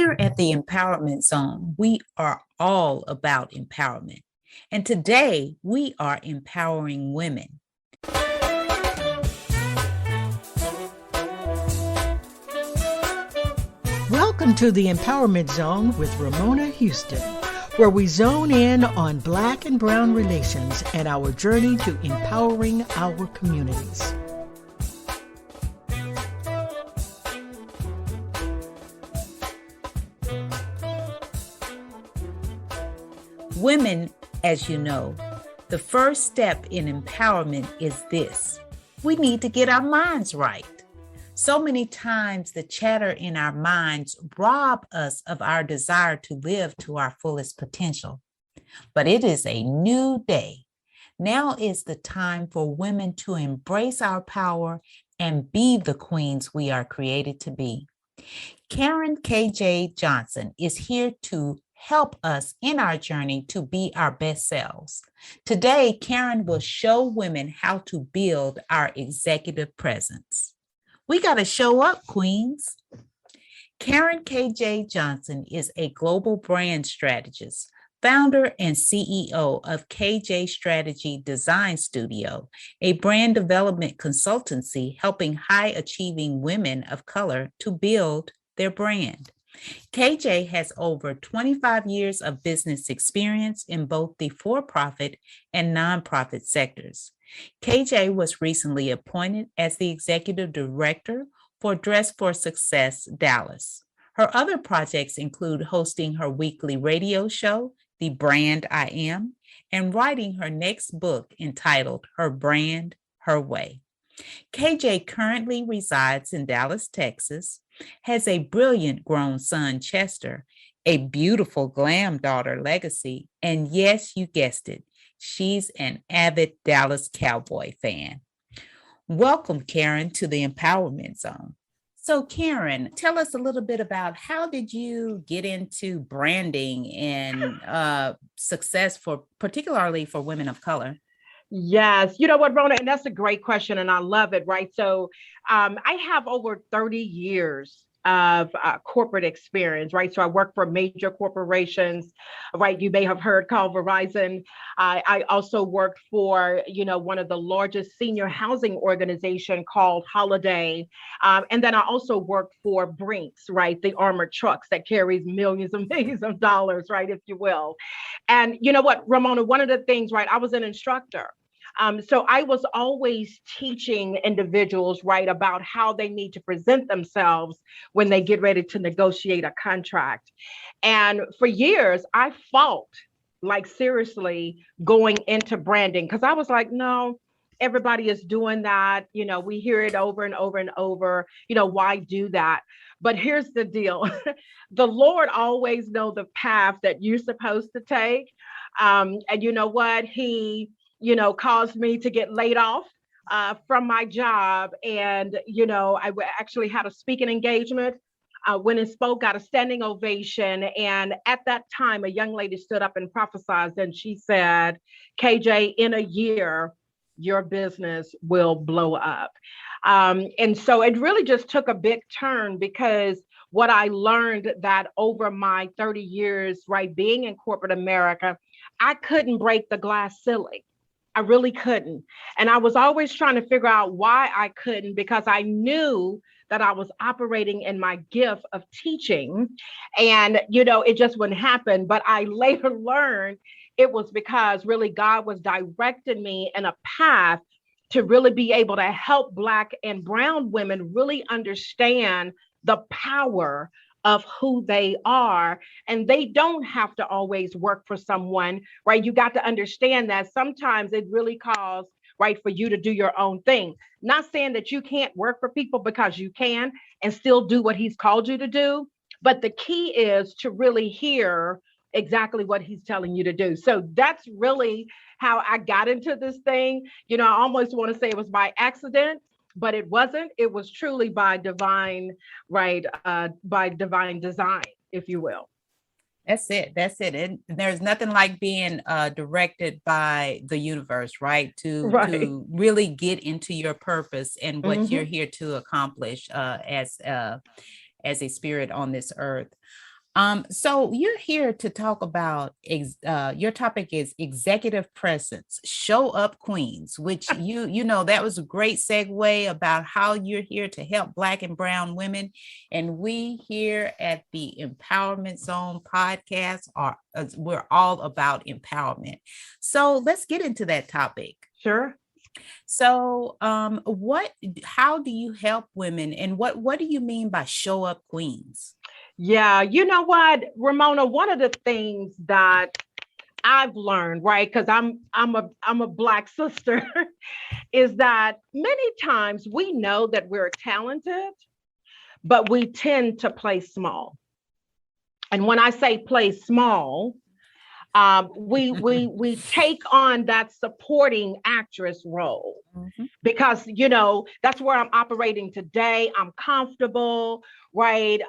Here at the Empowerment Zone, we are all about empowerment. And today we are empowering women. Welcome to the Empowerment Zone with Ramona Houston, where we zone in on Black and Brown relations and our journey to empowering our communities. Women, as you know, the first step in empowerment is this: we need to get our minds right. So many times the chatter in our minds rob us of our desire to live to our fullest potential. But it is a new day. Now is the time for women to embrace our power and be the queens we are created to be. Karen KJ Johnson is here to help us in our journey to be our best selves. Today, Karen will show women how to build our executive presence. We got to show up, queens. Karen KJ Johnson is a global brand strategist, founder and CEO of KJ Strategy Design Studio, a brand development consultancy helping high-achieving women of color to build their brand. KJ has over 25 years of business experience in both the for-profit and nonprofit sectors. KJ was recently appointed as the executive director for Dress for Success Dallas. Her other projects include hosting her weekly radio show, The Brand I Am, and writing her next book entitled Her Brand, Her Way. KJ currently resides in Dallas, Texas, has a brilliant grown son, Chester, a beautiful glam daughter, Legacy, and yes, you guessed it, she's an avid Dallas Cowboy fan. Welcome, Karen, to the Empowerment Zone. So, Karen, tell us a little bit about how did you get into branding and success particularly for women of color? Yes. You know what, Rona, and that's a great question, and I love it, right? So I have over 30 years of corporate experience, right? So I work for major corporations, right? You may have heard called Verizon. I also worked for, one of the largest senior housing organization called Holiday. And then I also worked for Brinks, right? The armored trucks that carries millions and millions of dollars, right? If you will. And you know what, Ramona, one of the things, right? I was an instructor. So I was always teaching individuals, right, about how they need to present themselves when they get ready to negotiate a contract. And for years, I fought, like seriously, going into branding because I was like, no, everybody is doing that. We hear it over and over and over. Why do that? But here's the deal. The Lord always knows the path that you're supposed to take. And you know what? He caused me to get laid off from my job. And, I actually had a speaking engagement, went and spoke, got a standing ovation. And at that time, a young lady stood up and prophesied, and she said, KJ, in a year, your business will blow up. And so it really just took a big turn because what I learned that over my 30 years, right, being in corporate America, I couldn't break the glass ceiling. I really couldn't. And I was always trying to figure out why I couldn't, because I knew that I was operating in my gift of teaching and, it just wouldn't happen. But I later learned it was because really God was directing me in a path to really be able to help Black and Brown women really understand the power of who they are. And they don't have to always work for someone, right? You got to understand that sometimes it really calls, right, for you to do your own thing. Not saying that you can't work for people, because you can and still do what he's called you to do. But the key is to really hear exactly what he's telling you to do. So that's really how I got into this thing. I almost want to say it was by accident, but it wasn't. It was truly by divine, right? By divine design, if you will. That's it. And there's nothing like being directed by the universe, right? To really get into your purpose and what you're here to accomplish as a spirit on this earth. So you're here to talk about your topic is executive presence, show up queens, which you know that was a great segue about how you're here to help Black and Brown women, and we here at the Empowerment Zone podcast we're all about empowerment. So let's get into that topic. Sure. So, how do you help women, and what do you mean by show up queens? Yeah, you know what, Ramona, one of the things that I've learned, right, because I'm a Black sister, is that many times we know that we're talented, but we tend to play small. And when I say play small, we take on that supporting actress role, because that's where I'm operating today. I'm comfortable, right?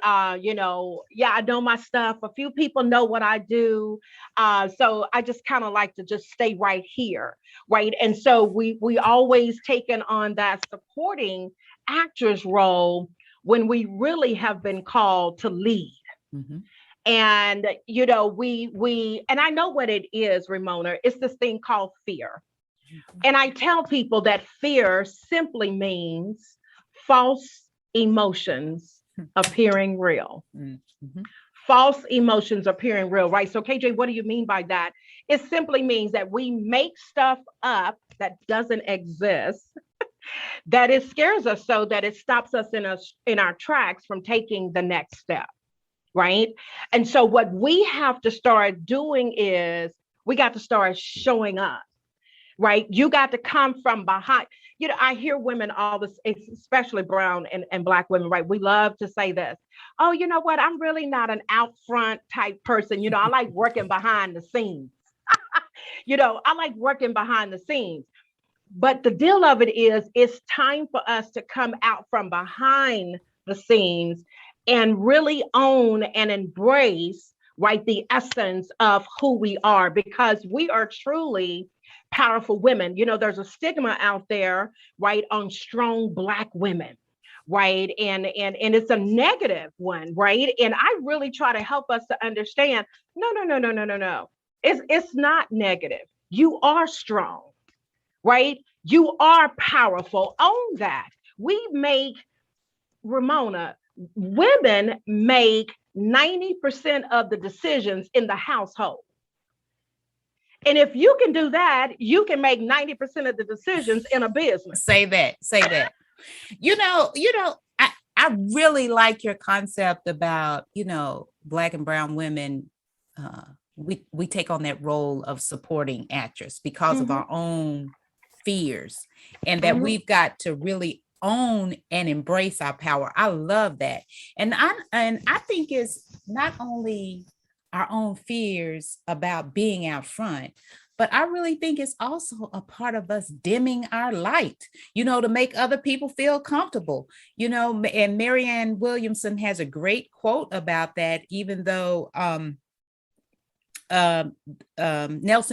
Yeah, I know my stuff. A few people know what I do, so I just kind of like to just stay right here, right? And so we always taken on that supporting actress role when we really have been called to lead. Mm-hmm. And we and I know what it is, Ramona. It's this thing called fear. And I tell people that fear simply means false emotions appearing real. Mm-hmm. False emotions appearing real, right? So KJ, what do you mean by that? It simply means that we make stuff up that doesn't exist, that it scares us so that it stops us in our tracks from taking the next step. Right. And so what we have to start doing is we got to start showing up. Right. You got to come from behind. I hear women all this, especially brown and Black women. Right. We love to say this. Oh, you know what? I'm really not an out front type person. I like working behind the scenes. I like working behind the scenes. But the deal of it is it's time for us to come out from behind the scenes and really own and embrace, right, the essence of who we are, because we are truly powerful women. There's a stigma out there, right, on strong Black women, right, and it's a negative one, right? And I really try to help us to understand, no. It's not negative. You are strong, right? You are powerful. Own that. Women make 90% of the decisions in the household. And if you can do that, you can make 90% of the decisions in a business. Say that. I really like your concept about, Black and brown women. We take on that role of supporting actress because of our own fears, and that we've got to really own and embrace our power. I love that. And I think it's not only our own fears about being out front, but I really think it's also a part of us dimming our light, to make other people feel comfortable, and Marianne Williamson has a great quote about that, even though Nelson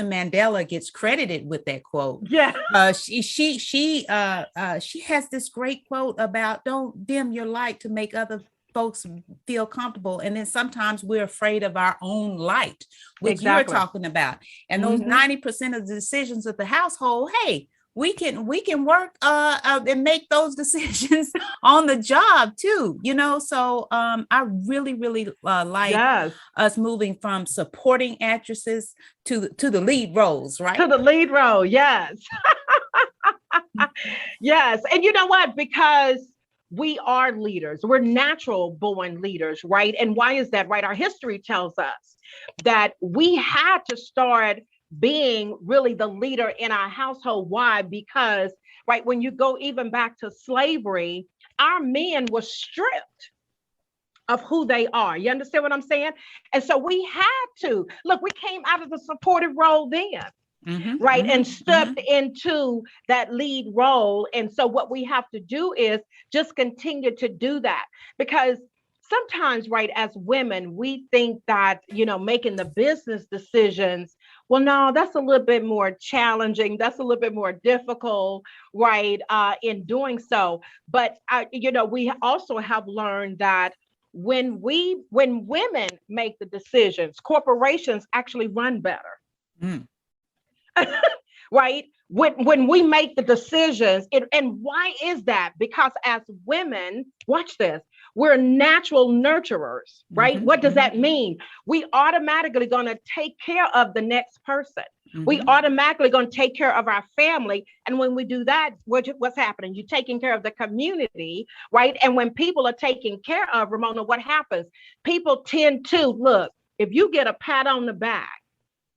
Mandela gets credited with that quote. Yeah. She has this great quote about don't dim your light to make other folks feel comfortable. And then sometimes we're afraid of our own light, which you're talking about. And those 90% of the decisions of the household, hey, we can work and make those decisions on the job too, So I really like us moving from supporting actresses to the lead roles, right? To the lead role, yes. Yes, and you know what? Because we are leaders. We're natural born leaders, right? And why is that, right? Our history tells us that we had to start being really the leader in our household. Why? Because, right, when you go even back to slavery, our men were stripped of who they are. You understand what I'm saying? And so we had to, look, we came out of the supportive role then. Right. And stepped into that lead role. And so what we have to do is just continue to do that, because sometimes, right, as women, we think that, making the business decisions, well, no, that's a little bit more challenging. That's a little bit more difficult, right, in doing so. But, we also have learned that when women make the decisions, corporations actually run better. Mm. Right? When we make the decisions, and why is that? Because as women, watch this, we're natural nurturers, right? Mm-hmm, What does mm-hmm, that mean? We automatically going to take care of the next person. We mm-hmm. automatically going to take care of our family. And when we do that, what's happening? You're taking care of the community, right? And when people are taken care of, Ramona, what happens? People tend to look, if you get a pat on the back,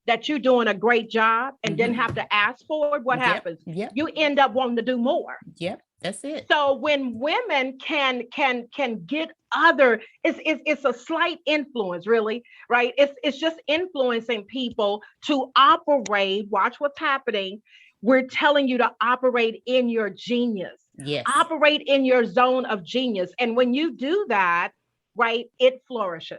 that you're doing a great job and didn't have to ask for it, what happens? Yep. You end up wanting to do more. Yep. That's it. So when women can get other, it's a slight influence, really, right? It's just influencing people to operate. Watch what's happening. We're telling you to operate in your genius. Yes. Operate in your zone of genius. And when you do that, right, it flourishes.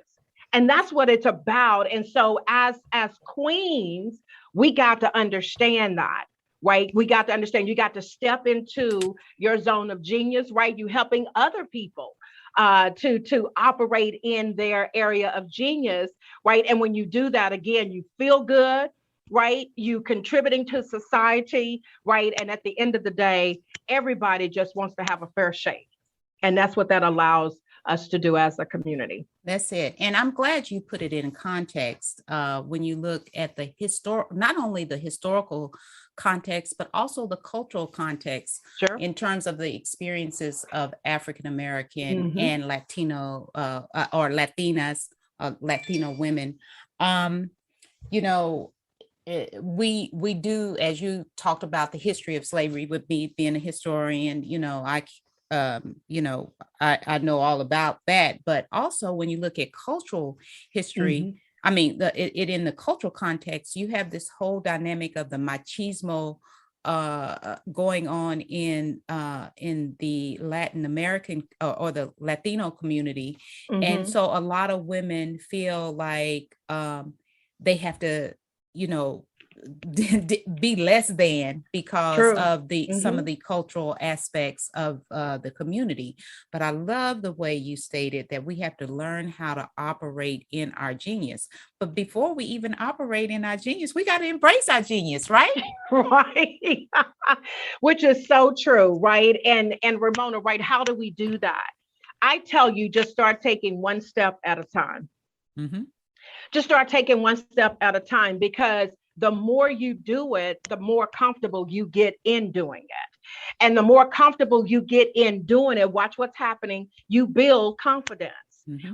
And that's what it's about. And so as queens, we got to understand that, right? We got to understand you got to step into your zone of genius, right? You helping other people to operate in their area of genius, right? And when you do that, again, you feel good, right? You contributing to society, right? And at the end of the day, everybody just wants to have a fair shake. And that's what that allows us to do as a community. That's it. And I'm glad you put it in context when you look at the not only the historical context, but also the cultural context. Sure. In terms of the experiences of African American and Latino or Latinas, Latino women. You know, we do, as you talked about the history of slavery, with me being a historian, you know, I know all about that, but also when you look at cultural history, I mean, it in the cultural context, you have this whole dynamic of the machismo going on in the Latin American or the Latino community, and so a lot of women feel like they have to, you know, be less than because of the some of the cultural aspects of the community. But I love the way you stated that we have to learn how to operate in our genius. But before we even operate in our genius, we got to embrace our genius, right? Right. Which is so true, right? And Ramona, right? How do we do that? I tell you, just start taking one step at a time. Just start taking one step at a time, because the more you do it, the more comfortable you get in doing it. And the more comfortable you get in doing it, watch what's happening. You build confidence,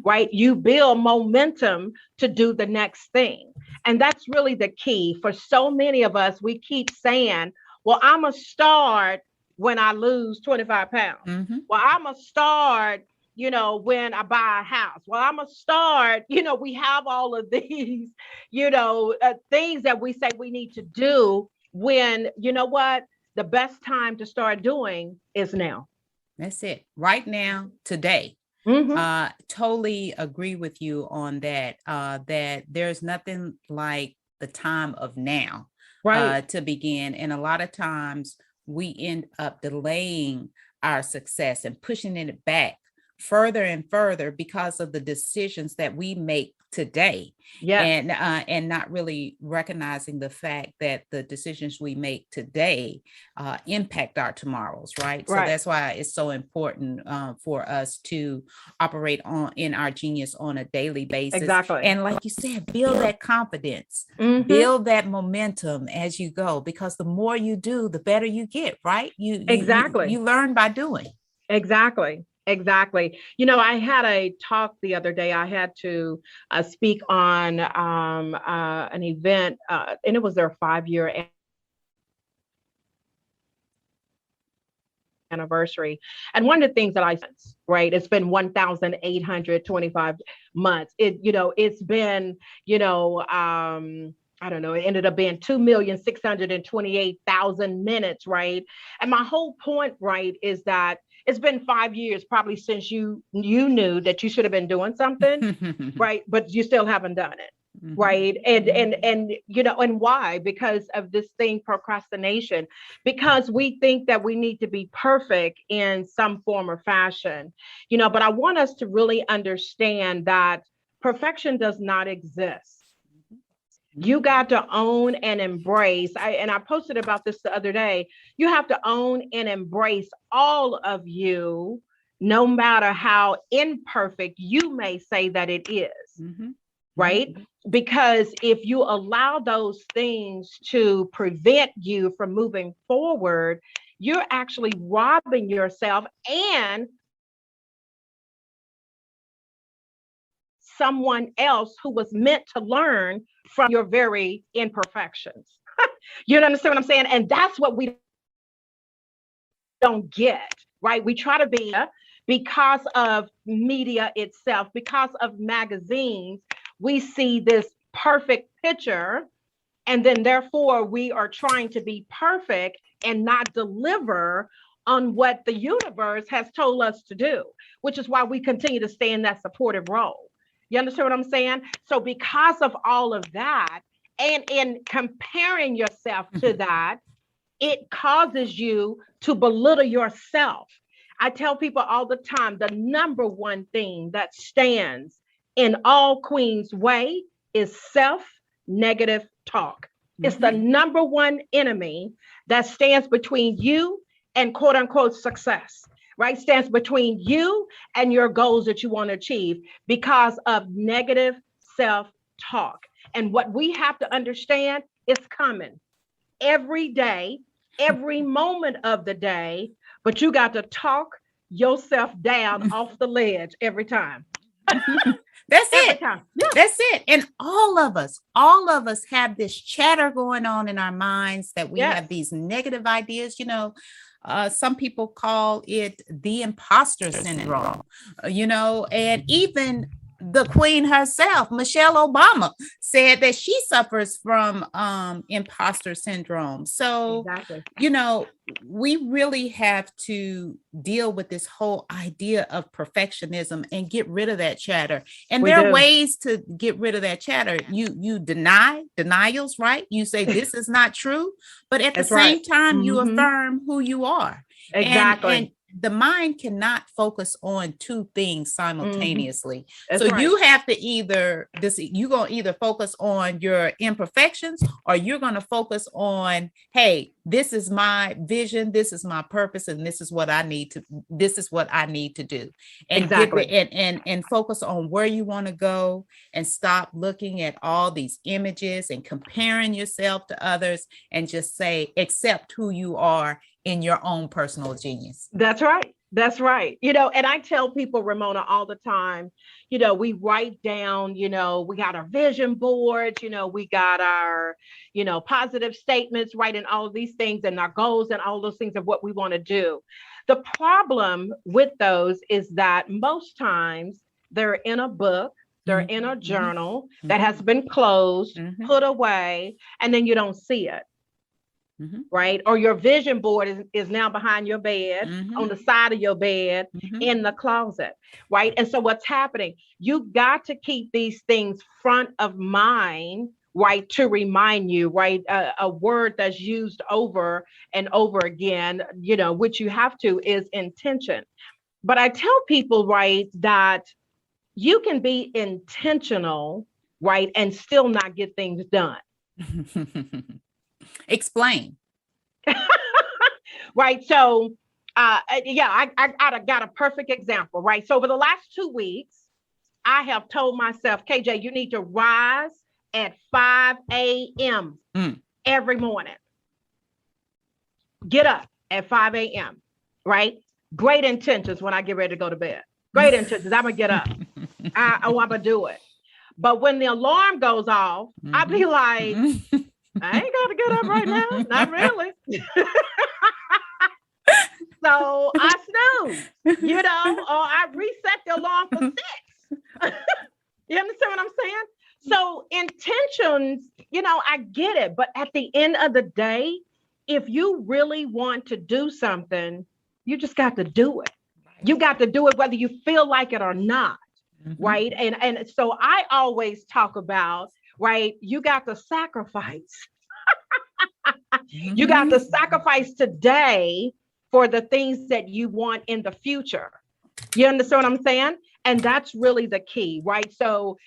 right? You build momentum to do the next thing. And that's really the key for so many of us. We keep saying, well, I'm going to start when I lose 25 pounds. Well, I'm going to start, you know, when I buy a house. Well, I'm going to start, you know, we have all of these, you know, things that we say we need to do, when, you know what, the best time to start doing is now. That's it. Right now, today. Totally agree with you on that, that there's nothing like the time of now, right, to begin. And a lot of times we end up delaying our success and pushing it back further and further because of the decisions that we make today. And not really recognizing the fact that the decisions we make today impact our tomorrows, right? So that's why it's so important for us to operate in our genius on a daily basis. Exactly. And like you said, build that confidence, build that momentum as you go, because the more you do, the better you get, right? You learn by doing. Exactly. You know, I had a talk the other day. I had to speak on an event, and it was their 5-year anniversary. And one of the things that it's been 1,825 months. It's been, I don't know, it ended up being 2,628,000 minutes, right? And my whole point, right, is that it's been 5 years probably since you knew that you should have been doing something, right? But you still haven't done it, right? And and why? Because of this thing, procrastination, because we think that we need to be perfect in some form or fashion, but I want us to really understand that perfection does not exist. You got to own and embrace. I posted about this the other day. You have to own and embrace all of you, no matter how imperfect you may say that it is. Right? Because if you allow those things to prevent you from moving forward, you're actually robbing yourself and someone else who was meant to learn from your very imperfections. You understand what I'm saying? And that's what we don't get, right? We try to be, because of media itself, because of magazines, we see this perfect picture, and then therefore we are trying to be perfect and not deliver on what the universe has told us to do, which is why we continue to stay in that supportive role. You understand what I'm saying? So because of all of that, and in comparing yourself to that, it causes you to belittle yourself. I tell people all the time, the number one thing that stands in all queens' way is self-negative talk. It's the number one enemy that stands between you and quote unquote success, right? Stands between you and your goals that you want to achieve because of negative self-talk. And what we have to understand is coming every day, every moment of the day, but you got to talk yourself down off the ledge every time. That's it. Yeah. That's it. And all of us have this chatter going on in our minds that we have these negative ideas. Some people call it the imposter syndrome, and even the queen herself, Michelle Obama, said that she suffers from imposter syndrome. So, we really have to deal with this whole idea of perfectionism and get rid of that chatter. And there are ways to get rid of that chatter. You denials, right? You say this is not true, but at the same time, you affirm who you are. Exactly. And the mind cannot focus on two things simultaneously. So you have to you're going to either focus on your imperfections, or you're going to focus on, hey, this is my vision, this is my purpose, and this is what I need to do. And and focus on where you want to go, and stop looking at all these images and comparing yourself to others, and just say, accept who you are in your own personal genius. That's right. That's right. And I tell people, Ramona, all the time, we write down, we got our vision boards, we got our, positive statements, writing all of these things and our goals and all those things of what we want to do. The problem with those is that most times they're in a book, they're in a journal that has been closed, put away, and then you don't see it. Right? Or your vision board is now behind your bed, on the side of your bed, in the closet. Right? And so what's happening? You got to keep these things front of mind, right? To remind you, right? A word that's used over and over again, which you have to, is intention. But I tell people, right, that you can be intentional, right, and still not get things done. Explain. Right. So, I got a perfect example. Right. So, over the last 2 weeks, I have told myself, KJ, you need to rise at 5 a.m. Every morning. Get up at 5 a.m. Right. Great intentions when I get ready to go to bed. Great intentions. I'm going to get up. I'm going to do it. But when the alarm goes off, I'll be like, I ain't got to get up right now. Not really. So I snooze, or I reset the alarm for 6. You understand what I'm saying? So intentions, I get it. But at the end of the day, if you really want to do something, you just got to do it. You got to do it whether you feel like it or not. Right. And so I always talk about, right? You got to sacrifice. You got to Mhm. sacrifice today for the things that you want in the future. You understand what I'm saying? And that's really the key, right? So,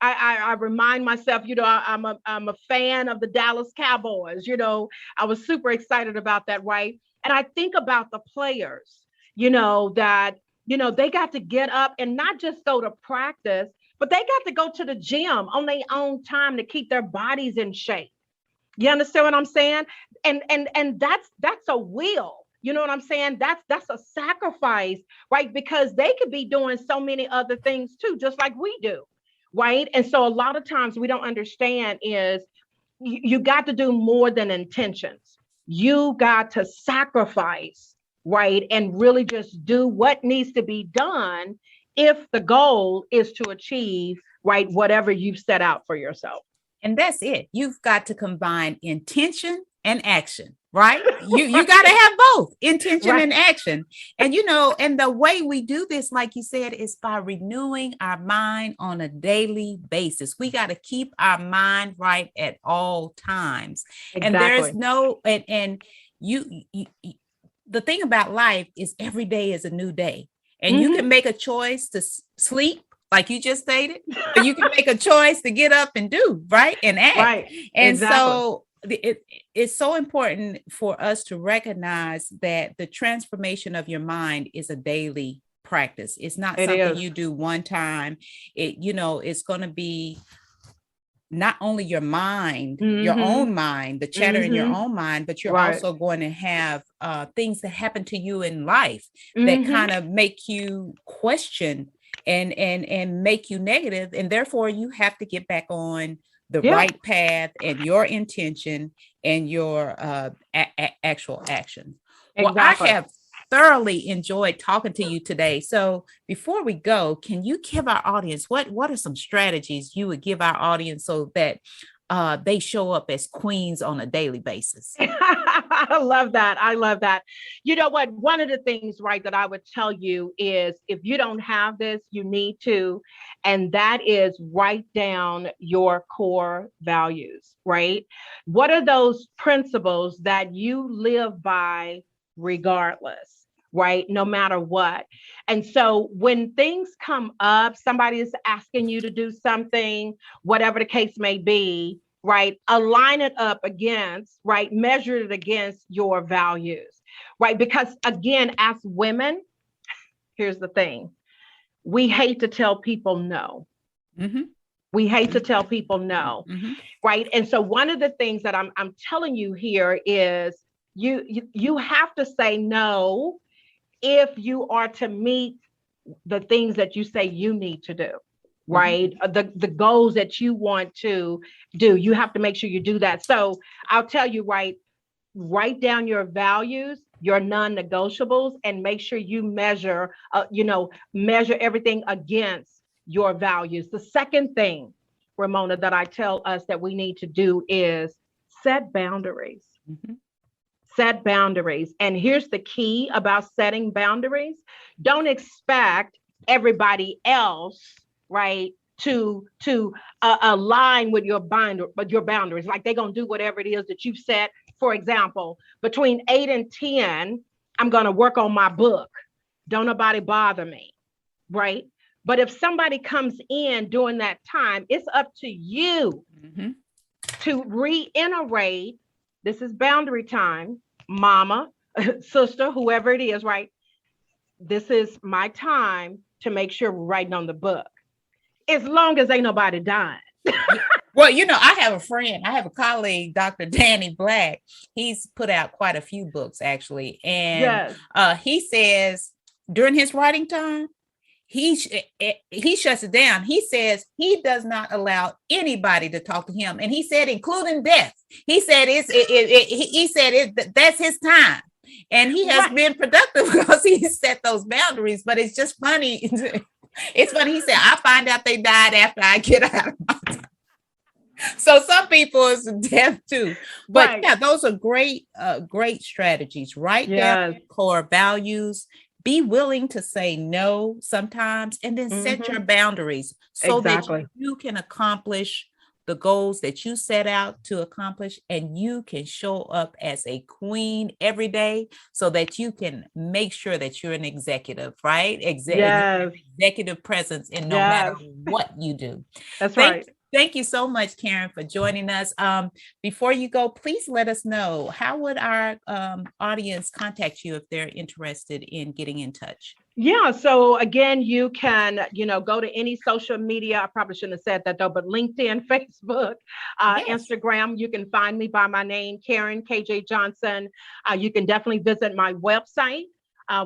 I remind myself, I'm a fan of the Dallas Cowboys. I was super excited about that, right? And I think about the players, that they got to get up and not just go to practice, but they got to go to the gym on their own time to keep their bodies in shape. You understand what I'm saying? And that's a will. You know what I'm saying? That's a sacrifice, right? Because they could be doing so many other things too, just like we do, right? And so a lot of times we don't understand is you got to do more than intentions. You got to sacrifice, right? And really just do what needs to be done if the goal is to achieve, right, whatever you've set out for yourself. And that's it. You've got to combine intention and action, right? You got to have both intention Right. and action. And and the way we do this, like you said, is by renewing our mind on a daily basis. We got to keep our mind right at all times. And there's Exactly. no and you the thing about life is every day is a new day. And you can Hmm. make a choice to sleep, like you just stated, or you can make a choice to get up and do, right? And act. Right. And Exactly. so it's so important for us to recognize that the transformation of your mind is a daily practice. It's not It something is. you do one time. It's going to be not only your mind, your Hmm. own mind, the chatter in your Hmm. own mind, but you're Right. also going to have things that happen to you in life that Hmm. kind of make you question and make you negative, and therefore you have to get back on the Yeah. right path and your intention and your actual action. Well, I Exactly. have thoroughly enjoyed talking to you today. So before we go, can you give our audience what are some strategies you would give our audience so that they show up as queens on a daily basis? I love that. I love that. You know what? One of the things, right, that I would tell you is if you don't have this, you need to. And that is write down your core values, right? What are those principles that you live by regardless? Right, no matter what. And so when things come up, somebody is asking you to do something, whatever the case may be, right? Align it up against, right? Measure it against your values, right? Because again, as women, here's the thing, we hate to tell people no. Mm-hmm. We hate to tell people no, Mm-hmm. right? And so one of the things that I'm telling you here is you have to say no if you are to meet the things that you say you need to do, Mm-hmm. right? The goals that you want to do, you have to make sure you do that. So I'll tell you, right, write down your values, your non-negotiables, and make sure you measure everything against your values. The second thing, Ramona, that I tell us that we need to do is set boundaries. Mm-hmm. Set boundaries. And here's the key about setting boundaries. Don't expect everybody else, right, to align with your boundaries. Like they're gonna do whatever it is that you've set. For example, between 8 and 10, I'm gonna work on my book. Don't nobody bother me, right? But if somebody comes in during that time, it's up to you Mm-hmm. to reiterate, this is boundary time, mama, sister, whoever it is, right? This is my time to make sure we're writing on the book. As long as ain't nobody dying. Well, I have a friend, I have a colleague, Dr. Danny Black. He's put out quite a few books, actually. And Yes. he says during his writing time, he shuts it down. He says he does not allow anybody to talk to him. And he said, including death. He said he said that's his time. And he has Right. been productive because he set those boundaries. But it's just funny. It's funny. He said, I find out they died after I get out of my time. So some people it's death too. But Right. yeah, those are great strategies. Write down Yes. your core values. Be willing to say no sometimes, and then set your Hmm. boundaries so that Exactly. you can accomplish the goals that you set out to accomplish, and you can show up as a queen every day so that you can make sure that you're an executive, right? Yes. Executive presence in no matter what you do. That's right. Thank you so much, Karen, for joining us. Before you go, please let us know, how would our audience contact you if they're interested in getting in touch? Yeah. So again, you can, go to any social media. I probably shouldn't have said that though, but LinkedIn, Facebook, Instagram, you can find me by my name, Karen KJ Johnson. You can definitely visit my website,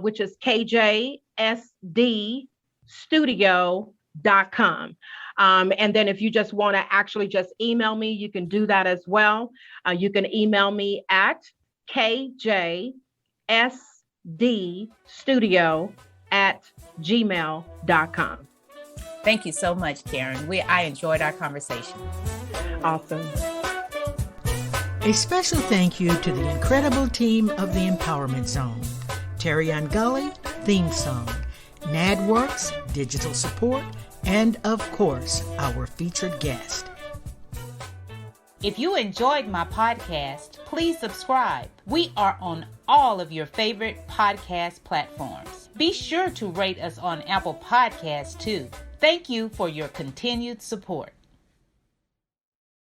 which is kjsdstudio.com. And then if you just want to actually just email me, you can do that as well. You can email me at kjsdstudio@gmail.com. Thank you so much, Karen. I enjoyed our conversation. Awesome. A special thank you to the incredible team of the Empowerment Zone. Terry Gully, theme song. NADWorks, digital support, and of course, our featured guest. If you enjoyed my podcast, please subscribe. We are on all of your favorite podcast platforms. Be sure to rate us on Apple Podcasts too. Thank you for your continued support.